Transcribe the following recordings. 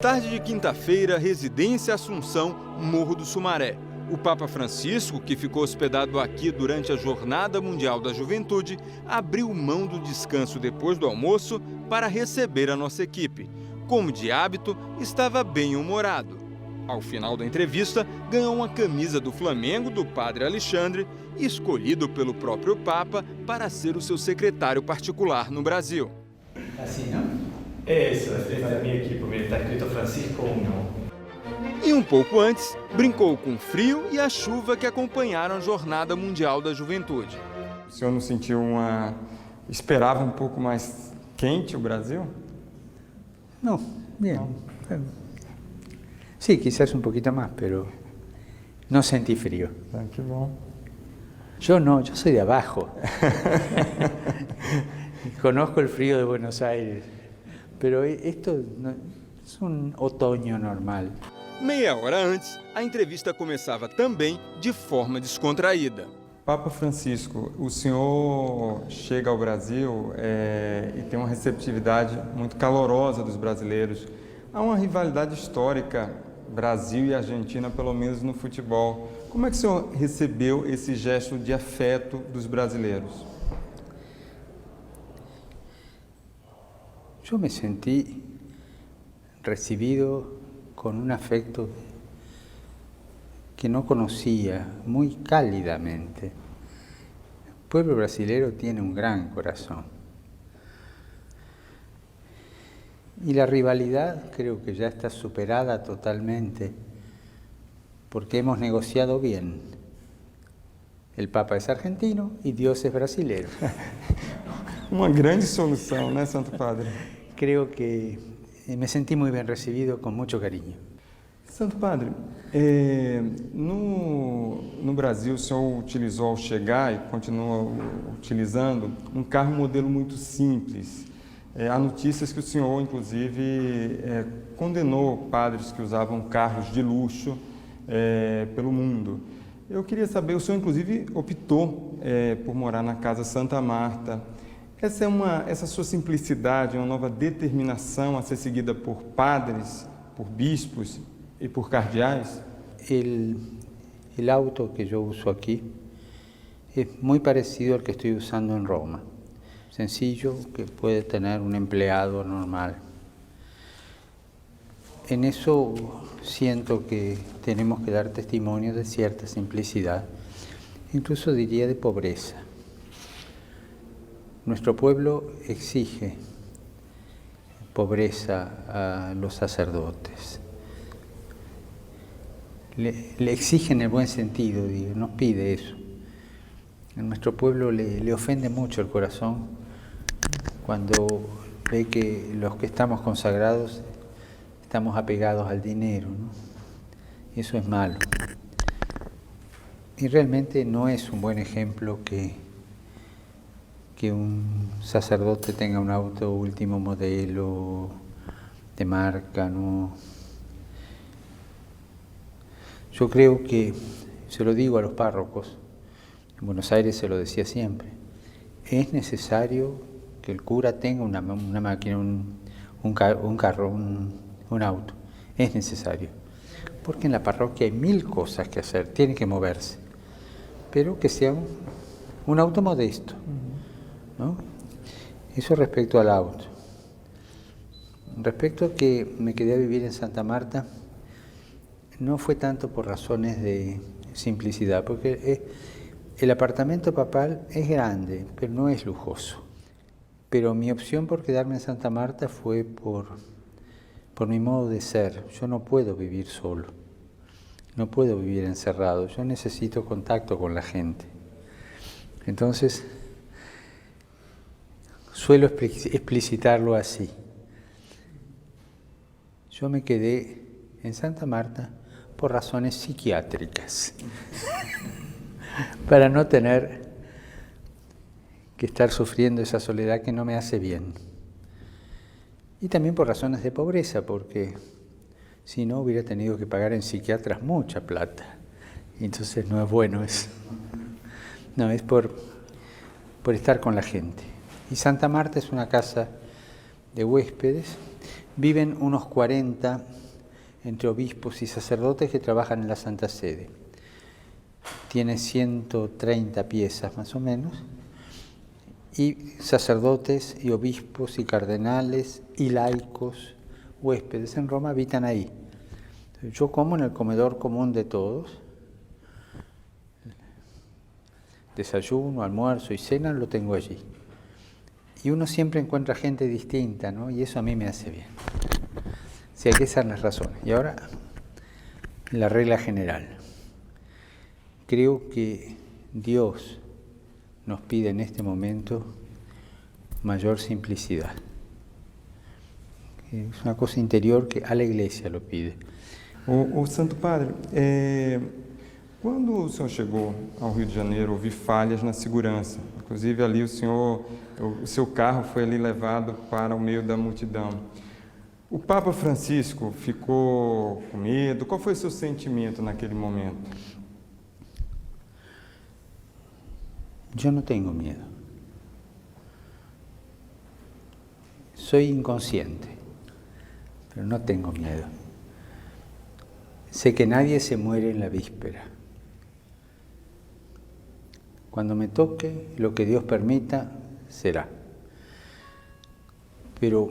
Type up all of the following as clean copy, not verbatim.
Tarde de quinta-feira, residência Assunção, Morro do Sumaré. O Papa Francisco, que ficou hospedado aqui durante a Jornada Mundial da Juventude, abriu mão do descanso depois do almoço para receber a nossa equipe. Como de hábito, estava bem-humorado. Ao final da entrevista, ganhou uma camisa do Flamengo do Padre Alexandre, escolhido pelo próprio Papa para ser o seu secretário particular no Brasil. Assim, não? Essa é a minha equipe, está escrito Francisco 1. E um pouco antes, brincou com o frio e a chuva que acompanharam a Jornada Mundial da Juventude. O senhor não sentiu esperava um pouco mais quente o Brasil? No, bien. Sí, quizás un poquito más, pero no sentí frío. Ah, que bom. Yo no, yo soy de abajo. Conozco el frío de Buenos Aires, pero esto no, es un otoño normal. Meia hora antes, a entrevista começava também de forma descontraída. Papa Francisco, o senhor chega ao Brasil e tem uma receptividade muito calorosa dos brasileiros. Há uma rivalidade histórica, Brasil e Argentina, pelo menos no futebol. Como é que o senhor recebeu esse gesto de afeto dos brasileiros? Yo me sentí recibido con un afecto que no conocía, muy cálidamente. El pueblo brasileño tiene un gran corazón. Y la rivalidad creo que ya está superada totalmente, porque hemos negociado bien. El Papa es argentino y Dios es brasileño. Uma grande solução, né, Santo Padre? Creo que me sentí muy bien recibido, con mucho cariño. Santo Padre, no Brasil o senhor utilizou ao chegar e continua utilizando um carro modelo muito simples. Há notícias que o senhor, inclusive, condenou padres que usavam carros de luxo pelo mundo. Eu queria saber, o senhor, inclusive, optou por morar na Casa Santa Marta. Essa sua simplicidade, uma nova determinação a ser seguida por padres, por bispos e por cardeais? El auto que yo uso aquí es muy parecido al que estoy usando en Roma. Sencillo, que puede tener un empleado normal. En eso siento que tenemos que dar testimonio de cierta simplicidad, incluso diría de pobreza. Nuestro pueblo exige pobreza a los sacerdotes. Le exige en el buen sentido, digo, nos pide eso. En nuestro pueblo le ofende mucho el corazón cuando ve que los que estamos consagrados estamos apegados al dinero, ¿no? Eso es malo. Y realmente no es un buen ejemplo que un sacerdote tenga un auto último modelo de marca, ¿no? Yo creo que, se lo digo a los párrocos, en Buenos Aires se lo decía siempre, es necesario que el cura tenga una máquina, un carro, un auto. Es necesario. Porque en la parroquia hay 1000 cosas que hacer, tiene que moverse. Pero que sea un auto modesto, ¿no? Eso respecto al auto. Respecto a que me quedé a vivir en Santa Marta, no fue tanto por razones de simplicidad, porque el apartamento papal es grande, pero no es lujoso. Pero mi opción por quedarme en Santa Marta fue por mi modo de ser. Yo no puedo vivir solo, no puedo vivir encerrado, yo necesito contacto con la gente. Entonces, suelo explicitarlo así. Yo me quedé en Santa Marta por razones psiquiátricas, para no tener que estar sufriendo esa soledad que no me hace bien. Y también por razones de pobreza, porque si no hubiera tenido que pagar en psiquiatras mucha plata. Y entonces no es bueno eso. No, es por estar con la gente. Y Santa Marta es una casa de huéspedes, Viven unos 40 entre obispos y sacerdotes que trabajan en la Santa Sede. Tiene 130 piezas más o menos, y sacerdotes y obispos y cardenales y laicos, huéspedes en Roma, habitan ahí. Yo como en el comedor común de todos. Desayuno, almuerzo y cena lo tengo allí. Y uno siempre encuentra gente distinta, ¿no? Y eso a mí me hace bien. O sea, que esas son las razones. Y ahora, la regla general. Creo que Dios nos pide en este momento mayor simplicidad. Es una cosa interior que a la Iglesia lo pide. O Santo Padre, quando o senhor chegou ao Rio de Janeiro, houve falhas na segurança. Inclusive ali o seu carro foi ali levado para o meio da multidão. O Papa Francisco ficou com medo? Qual foi o seu sentimento naquele momento? Yo no tengo miedo. Soy inconsciente, pero no tengo miedo. Sé que nadie se muere en la víspera. Cuando me toque, lo que Dios permita, será. Pero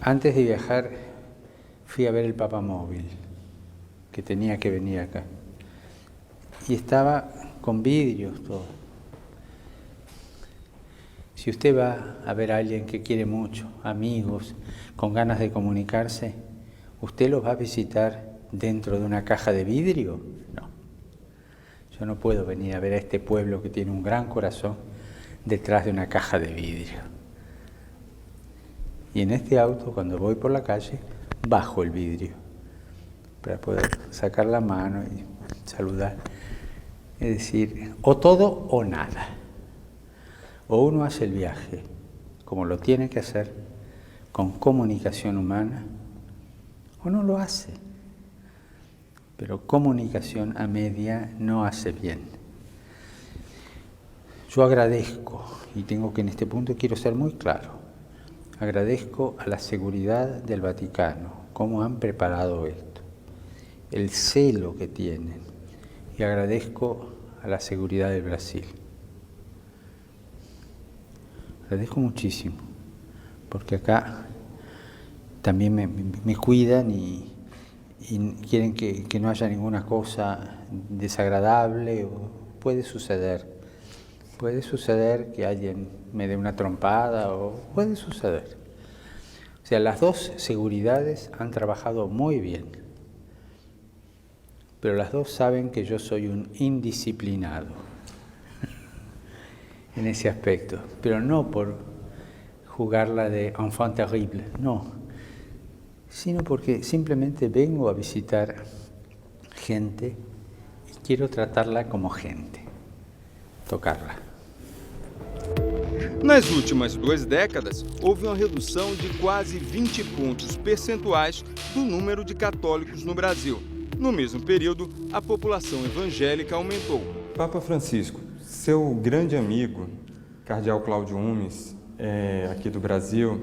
antes de viajar, fui a ver el Papamóvil, que tenía que venir acá. Y estaba con vidrios todo. Si usted va a ver a alguien que quiere mucho, amigos, con ganas de comunicarse, ¿usted los va a visitar dentro de una caja de vidrio? No. Yo no puedo venir a ver a este pueblo que tiene un gran corazón detrás de una caja de vidrio. Y en este auto, cuando voy por la calle, bajo el vidrio para poder sacar la mano y saludar. Es decir, o todo o nada. O uno hace el viaje como lo tiene que hacer, con comunicación humana, o no lo hace. Pero comunicación a media no hace bien. Yo agradezco, y tengo que en este punto quiero ser muy claro, agradezco a la seguridad del Vaticano, cómo han preparado esto, el celo que tienen, y agradezco a la seguridad del Brasil. Agradezco muchísimo, porque acá también me cuidan y quieren que no haya ninguna cosa desagradable. Puede suceder que alguien me dé una trompada, o puede suceder. O sea, las dos seguridades han trabajado muy bien, pero las dos saben que yo soy un indisciplinado en ese aspecto, pero no por jugarla de enfant terrible, no, sino porque simplemente vengo a visitar gente y quiero tratarla como gente, tocarla. Nas últimas 2 décadas, houve uma redução de quase 20 pontos percentuais do número de católicos no Brasil. No mesmo período, a população evangélica aumentou. Papa Francisco, seu grande amigo, Cardeal Cláudio Umes, aqui do Brasil,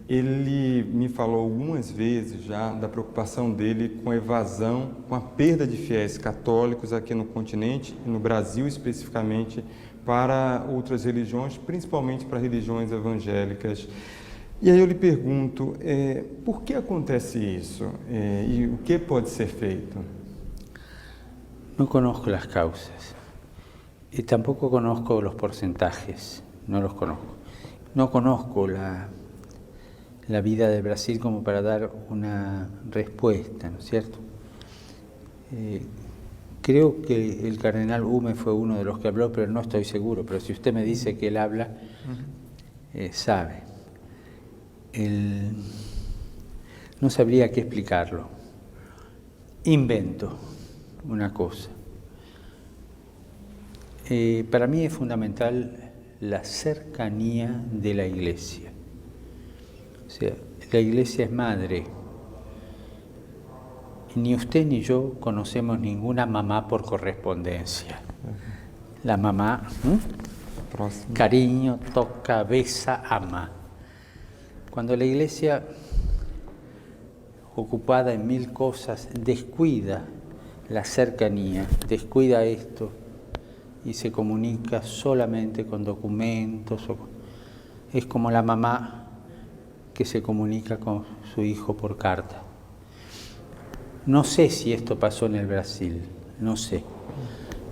ele me falou algumas vezes já da preocupação dele com a evasão, com a perda de fiéis católicos aqui no continente e no Brasil especificamente para outras religiões, principalmente para religiões evangélicas. E aí eu lhe pergunto, por que acontece isso e o que pode ser feito? No conozco las causas y tampoco conozco los porcentajes, no los conozco. No conozco la vida de Brasil como para dar una respuesta, ¿no es cierto? Creo que el cardenal Hume fue uno de los que habló, pero no estoy seguro. Pero si usted me dice que él habla, sabe. No sabría qué explicarlo. Invento una cosa. Para mí es fundamental la cercanía de la Iglesia. O sea, la Iglesia es madre. Ni usted ni yo conocemos ninguna mamá por correspondencia. La mamá, cariño, toca, besa, ama. Cuando la Iglesia, ocupada en mil cosas, descuida la cercanía, descuida esto y se comunica solamente con documentos, es como la mamá que se comunica con su hijo por carta. No sé si esto pasó en el Brasil, no sé,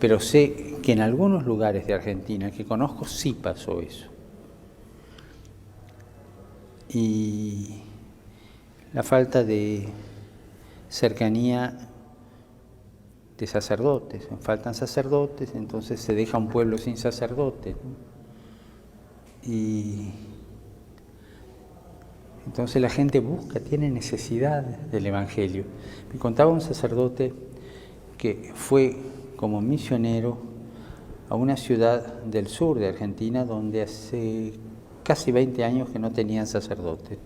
pero sé que en algunos lugares de Argentina que conozco sí pasó eso. Y la falta de cercanía de sacerdotes, faltan sacerdotes, entonces se deja un pueblo sin sacerdotes, ¿no? Y entonces la gente busca, tiene necesidad del Evangelio. Me contaba un sacerdote que fue como misionero a una ciudad del sur de Argentina donde hace casi 20 años que no tenían sacerdote.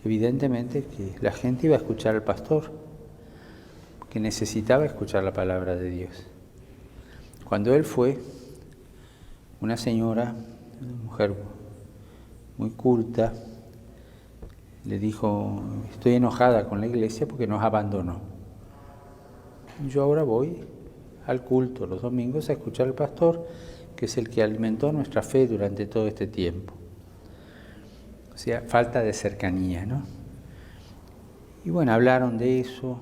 Evidentemente que la gente iba a escuchar al pastor, que necesitaba escuchar la palabra de Dios. Cuando él fue, una señora, una mujer muy culta, le dijo: estoy enojada con la iglesia porque nos abandonó. Yo ahora voy al culto los domingos a escuchar al pastor, que es el que alimentó nuestra fe durante todo este tiempo. O sea, falta de cercanía, ¿no? Y bueno, hablaron de eso,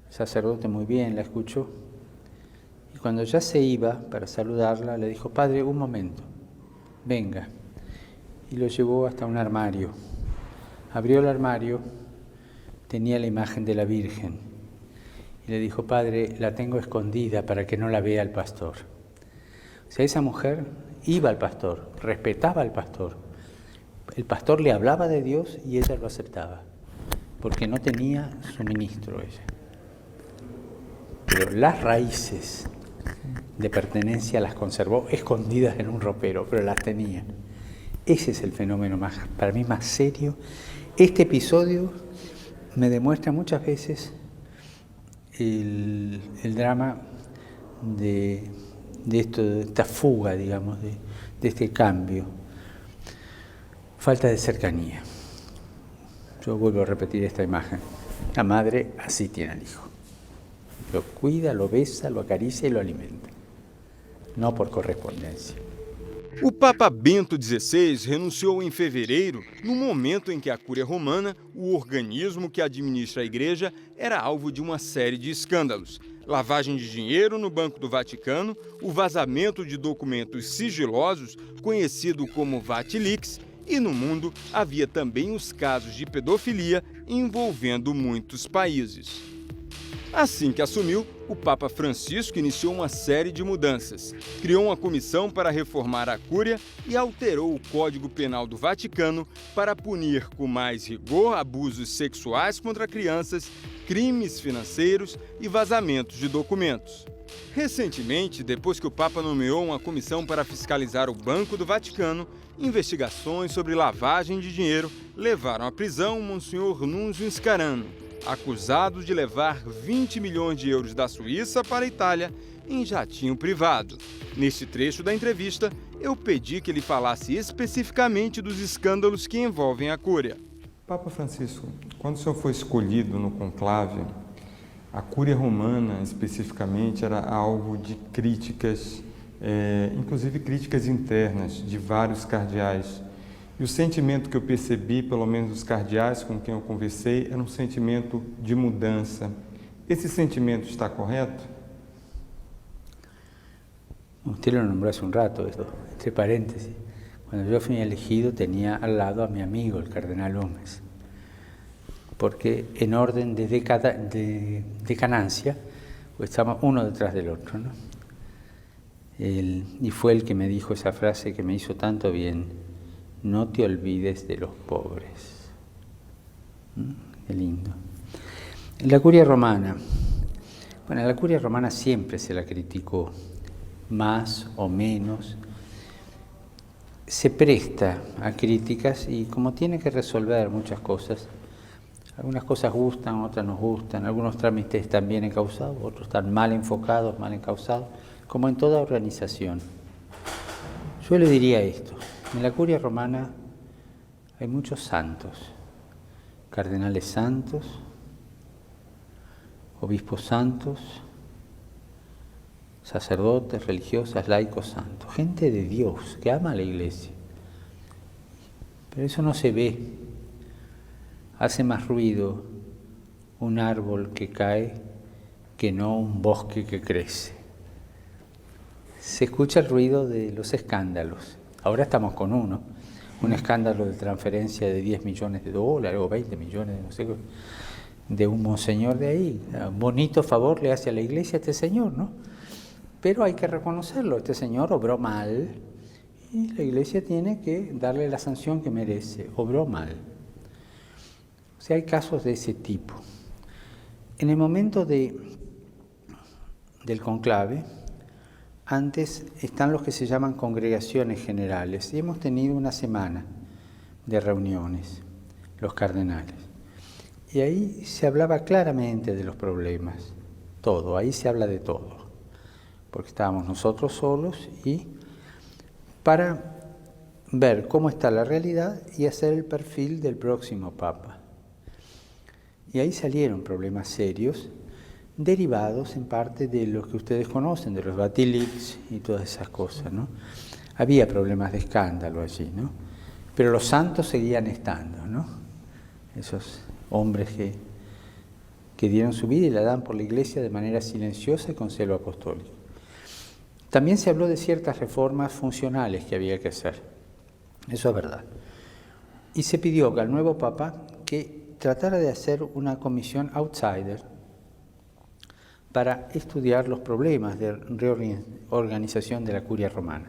el sacerdote muy bien la escuchó, y cuando ya se iba para saludarla, le dijo: padre, un momento, venga. Y lo llevó hasta un armario. Abrió el armario, tenía la imagen de la Virgen, y le dijo: padre, la tengo escondida para que no la vea el pastor. O sea, esa mujer iba al pastor, respetaba al pastor. El pastor le hablaba de Dios y ella lo aceptaba, porque no tenía suministro ella. Pero las raíces de pertenencia las conservó escondidas en un ropero, pero las tenía. Ese es el fenómeno para mí más serio. Este episodio me demuestra muchas veces el drama de esta fuga, digamos, de este cambio. Falta de cercanía. Yo vuelvo a repetir esta imagen. La madre así tiene al hijo. Lo cuida, lo besa, lo acaricia y lo alimenta. No por correspondencia. O Papa Bento XVI renunciou em fevereiro, no momento em que a Cúria Romana, o organismo que administra a Igreja, era alvo de uma série de escândalos. Lavagem de dinheiro no Banco do Vaticano, o vazamento de documentos sigilosos, conhecido como Vatilix, e no mundo havia também os casos de pedofilia envolvendo muitos países. Assim que assumiu, o Papa Francisco iniciou uma série de mudanças. Criou uma comissão para reformar a Cúria e alterou o Código Penal do Vaticano para punir com mais rigor abusos sexuais contra crianças, crimes financeiros e vazamentos de documentos. Recentemente, depois que o Papa nomeou uma comissão para fiscalizar o Banco do Vaticano, investigações sobre lavagem de dinheiro levaram à prisão Monsenhor Nunzio Scarano, acusado de levar 20 milhões de euros da Suíça para a Itália em jatinho privado. Neste trecho da entrevista, eu pedi que ele falasse especificamente dos escândalos que envolvem a Cúria. Papa Francisco, quando o senhor foi escolhido no conclave, a Cúria Romana, especificamente, era alvo de críticas, inclusive críticas internas de vários cardeais. E o sentimento que eu percebi, pelo menos dos cardeais com quem eu conversei, era um sentimento de mudança. Esse sentimento está correto? Usted lo nombró hace un rato, esto, entre paréntesis. Cuando yo fui elegido tenía al lado a mi amigo, el cardenal Gómez, porque en orden de decanancia, pues estamos uno detrás del otro, ¿no? Y fue el que me dijo esa frase que me hizo tanto bien: no te olvides de los pobres. Qué lindo. En la Curia Romana, bueno, a la Curia Romana siempre se la criticó, más o menos. Se presta a críticas y como tiene que resolver muchas cosas, algunas cosas gustan, otras no gustan, algunos trámites están bien encausados, otros están mal enfocados, mal encausados, como en toda organización. Yo le diría esto: en la Curia Romana hay muchos santos, cardenales santos, obispos santos, sacerdotes, religiosas, laicos santos, gente de Dios que ama a la Iglesia. Pero eso no se ve. Hace más ruido un árbol que cae que no un bosque que crece. Se escucha el ruido de los escándalos. Ahora estamos con un escándalo de transferencia de $10 millones o 20 millones, no sé, de un monseñor de ahí. Bonito favor le hace a la Iglesia a este señor, ¿no? Pero hay que reconocerlo, este señor obró mal y la Iglesia tiene que darle la sanción que merece, obró mal. O sea, hay casos de ese tipo. En el momento del conclave, antes están los que se llaman congregaciones generales y hemos tenido una semana de reuniones, los cardenales. Y ahí se hablaba claramente de los problemas, todo, ahí se habla de todo. Porque estábamos nosotros solos y para ver cómo está la realidad y hacer el perfil del próximo Papa. Y ahí salieron problemas serios, derivados en parte de los que ustedes conocen, de los Batilix y todas esas cosas, ¿no? Había problemas de escándalo allí, ¿no? Pero los santos seguían estando, ¿no? Esos hombres que dieron su vida y la dan por la Iglesia de manera silenciosa y con celo apostólico. También se habló de ciertas reformas funcionales que había que hacer. Eso es verdad. Y se pidió al nuevo Papa que tratara de hacer una comisión outsider para estudiar los problemas de reorganización de la curia romana.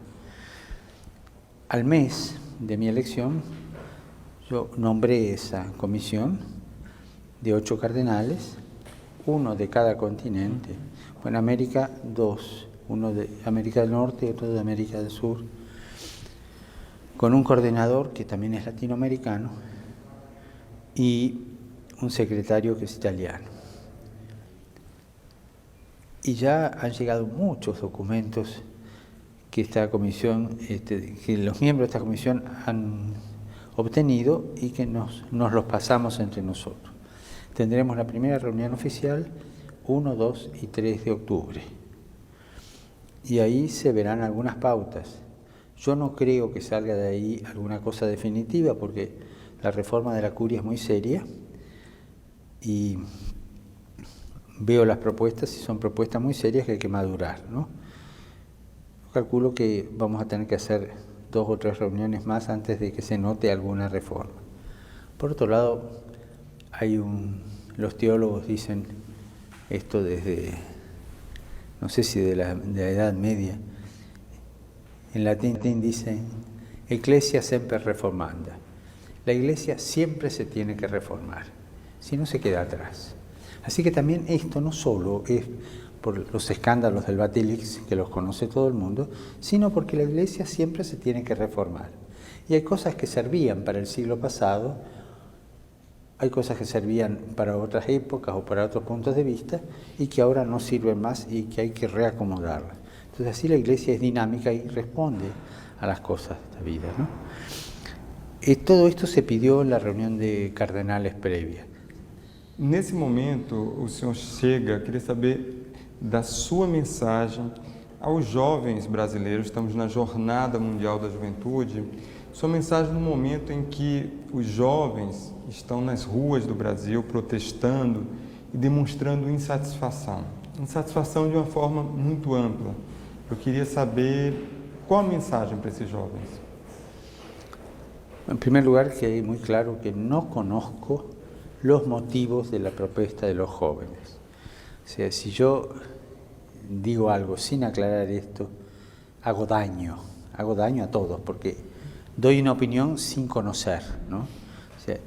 Al mes de mi elección, yo nombré esa comisión de 8 cardenales, 1 de cada continente. En América, 2. Uno de América del Norte y otro de América del Sur, con un coordinador que también es latinoamericano y un secretario que es italiano. Y ya han llegado muchos documentos que esta comisión, que los miembros de esta comisión han obtenido y que nos los pasamos entre nosotros. Tendremos la primera reunión oficial 1, 2 y 3 de octubre. Y ahí se verán algunas pautas. Yo no creo que salga de ahí alguna cosa definitiva porque la reforma de la curia es muy seria y veo las propuestas y son propuestas muy serias que hay que madurar, ¿no? Calculo que vamos a tener que hacer 2 o 3 reuniones más antes de que se note alguna reforma. Por otro lado, los teólogos dicen esto desde, no sé si de la Edad Media. En latín dicen, Ecclesia semper reformanda. La Iglesia siempre se tiene que reformar, si no se queda atrás. Así que también esto no solo es por los escándalos del Batilix, que los conoce todo el mundo, sino porque la Iglesia siempre se tiene que reformar. Y hay cosas que servían para el siglo pasado, hay cosas que servían para otras épocas o para otros puntos de vista y que ahora no sirven más y que hay que reacomodarlas. Entonces así la Iglesia es dinámica y responde a las cosas de esta vida, ¿no? Todo esto se pidió en la reunión de cardenales previa. Nesse momento, o senhor chega, queria saber da sua mensagem aos jovens brasileiros. Estamos na Jornada Mundial da Juventude. Sua mensagem no momento em que os jovens estão nas ruas do Brasil protestando e demonstrando insatisfação. Insatisfação de uma forma muito ampla. Eu queria saber qual a mensagem para esses jovens. En primer lugar, que hay muy claro que no conozco los motivos de la protesta de los jóvenes. O sea, si yo digo algo sin aclarar esto, hago daño a todos, porque doy una opinión sin conocer, ¿no? O sea,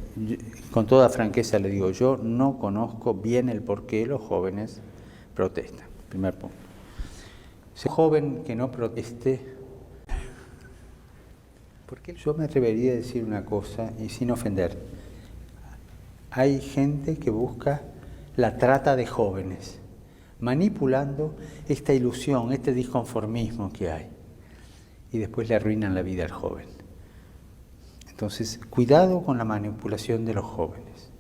con toda franqueza le digo, yo no conozco bien el por qué los jóvenes protestan. Primer punto. Si un joven que no proteste, porque yo me atrevería a decir una cosa y sin ofender. Hay gente que busca la trata de jóvenes, manipulando esta ilusión, este disconformismo que hay, y después le arruinan la vida al joven. Entonces, cuidado con la manipulación de los jóvenes.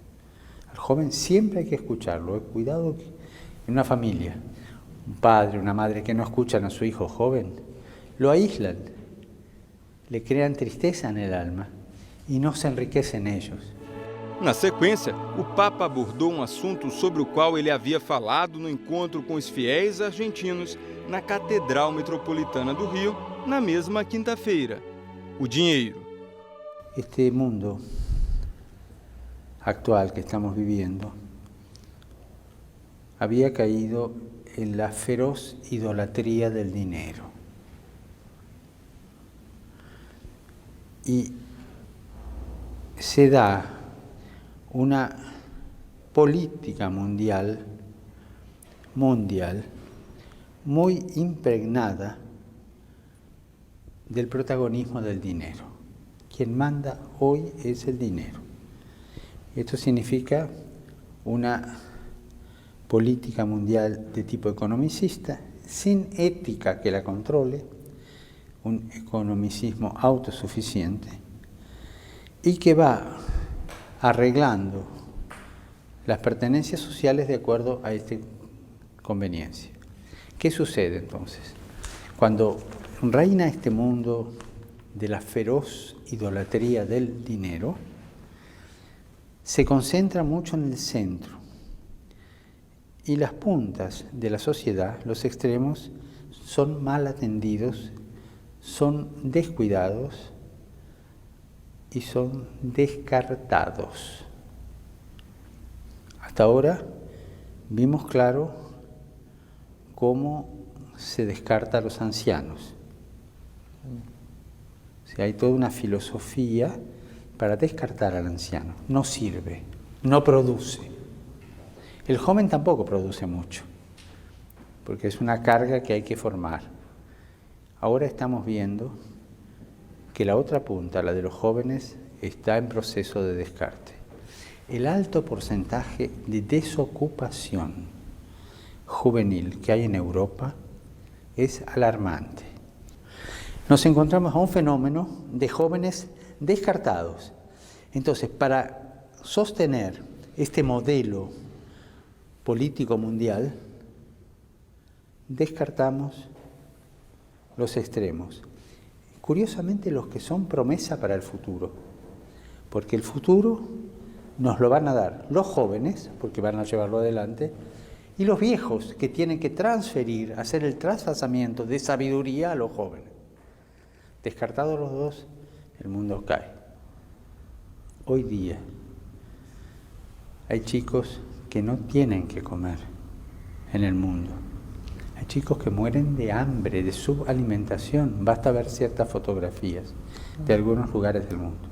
Al joven siempre hay que escucharlo. Cuidado en una familia, un padre, una madre que no escuchan a su hijo joven, lo aíslan, le crean tristeza en el alma e não se enriquecem ellos. Na sequência, o Papa abordou um assunto sobre o qual ele havia falado no encontro com os fiéis argentinos na Catedral Metropolitana do Rio, na mesma quinta-feira: o dinheiro. Este mundo actual que estamos viviendo había caído en la feroz idolatría del dinero. Y se da una política mundial muy impregnada del protagonismo del dinero. Quien manda hoy es el dinero. Esto significa una política mundial de tipo economicista, sin ética que la controle, un economicismo autosuficiente, y que va arreglando las pertenencias sociales de acuerdo a esta conveniencia. ¿Qué sucede entonces? Cuando reina este mundo de la feroz idolatría del dinero, se concentra mucho en el centro, y las puntas de la sociedad, los extremos, son mal atendidos, son descuidados y son descartados. Hasta ahora vimos claro cómo se descarta a los ancianos. O sea, hay toda una filosofía para descartar al anciano. No sirve, no produce. El joven tampoco produce mucho, porque es una carga que hay que formar. Ahora estamos viendo que la otra punta, la de los jóvenes, está en proceso de descarte. El alto porcentaje de desocupación juvenil que hay en Europa es alarmante. Nos encontramos a un fenómeno de jóvenes descartados. Entonces, para sostener este modelo político mundial, descartamos los extremos. Curiosamente, los que son promesa para el futuro, porque el futuro nos lo van a dar los jóvenes, porque van a llevarlo adelante, y los viejos, que tienen que transferir, hacer el trasvasamiento de sabiduría a los jóvenes. Descartados los dos, el mundo cae. Hoy día hay chicos que no tienen que comer en el mundo. Hay chicos que mueren de hambre, de subalimentación. Basta ver ciertas fotografías de algunos lugares del mundo.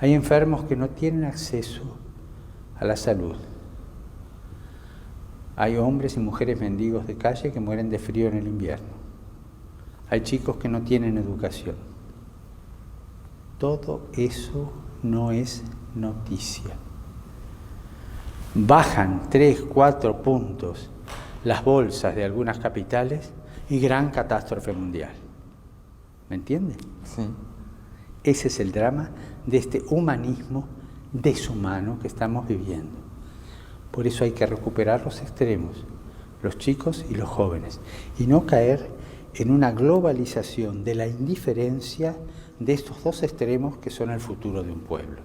Hay enfermos que no tienen acceso a la salud. Hay hombres y mujeres mendigos de calle que mueren de frío en el invierno. Hay chicos que no tienen educación. Todo eso no es noticia. Bajan 3, 4 puntos las bolsas de algunas capitales y gran catástrofe mundial. ¿Me entiende? Sí. Ese es el drama de este humanismo deshumano que estamos viviendo. Por eso hay que recuperar los extremos, los chicos y los jóvenes, y no caer en una globalización de la indiferencia de estos dos extremos que son el futuro de un pueblo.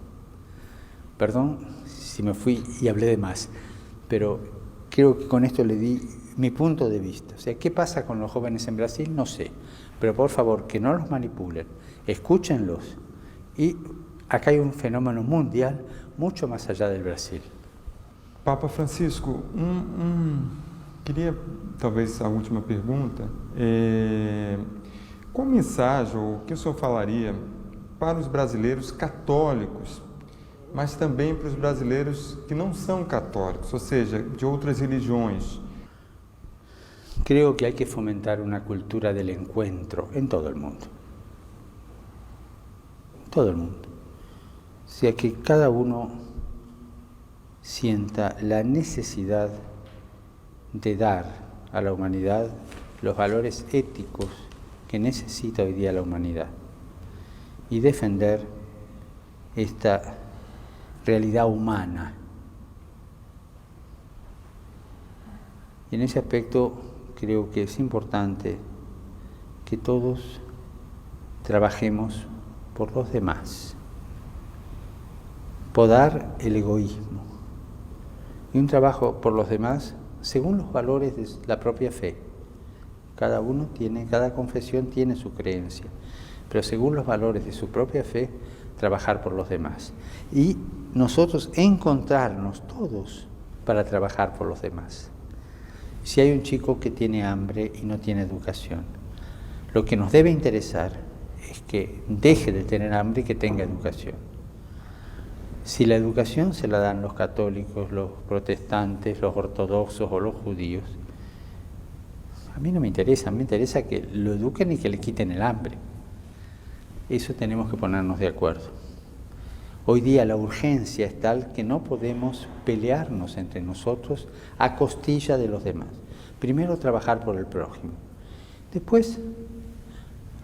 Perdón si me fui y hablé de más, pero creo que con esto le di mi punto de vista. O sea, ¿qué pasa con los jóvenes en Brasil? No sé, pero por favor, que no los manipulen, escúchenlos. Y acá hay un fenómeno mundial mucho más allá del Brasil. Papa Francisco, queria talvez a última pergunta. Qual mensagem, ou o que o senhor falaria para os brasileiros católicos, mas também para os brasileiros que não são católicos, ou seja, de outras religiões? Creo que hay que fomentar una cultura del encuentro en todo el mundo. Todo el mundo. O sea, que cada uno sienta la necesidad de dar a la humanidad los valores éticos que necesita hoy día la humanidad y defender esta realidad humana. Y en ese aspecto creo que es importante que todos trabajemos por los demás, podar el egoísmo y un trabajo por los demás según los valores de la propia fe. Cada confesión tiene su creencia, pero según los valores de su propia fe, trabajar por los demás. Y nosotros encontrarnos todos para trabajar por los demás. Si hay un chico que tiene hambre y no tiene educación, lo que nos debe interesar es que deje de tener hambre y que tenga educación. Si la educación se la dan los católicos, los protestantes, los ortodoxos o los judíos, a mí no me interesa, me interesa que lo eduquen y que le quiten el hambre. Eso tenemos que ponernos de acuerdo. Hoy día la urgencia es tal que no podemos pelearnos entre nosotros a costilla de los demás. Primero trabajar por el prójimo. Después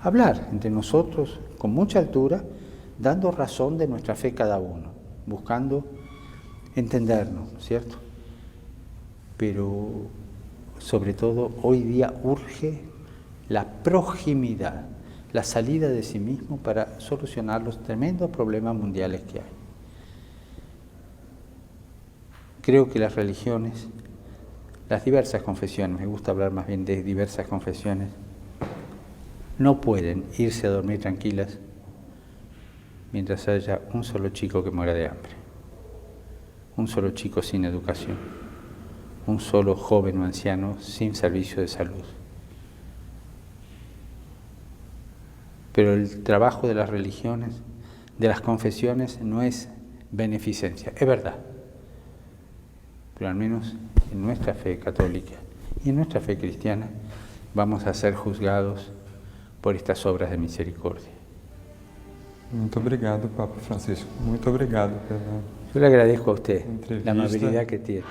hablar entre nosotros con mucha altura, dando razón de nuestra fe cada uno, buscando entendernos, ¿cierto? Pero sobre todo hoy día urge la proximidad, la salida de sí mismo para solucionar los tremendos problemas mundiales que hay. Creo que las religiones, las diversas confesiones, me gusta hablar más bien de diversas confesiones, no pueden irse a dormir tranquilas mientras haya un solo chico que muera de hambre, un solo chico sin educación, un solo joven o anciano sin servicio de salud. Pero el trabajo de las religiones, de las confesiones, no es beneficencia, es verdad. Pero al menos en nuestra fe católica y en nuestra fe cristiana vamos a ser juzgados por estas obras de misericordia. Muito obrigado, Papa Francisco. Muito obrigado pela Yo le agradezco a usted entrevista. la amabilidad que tiene.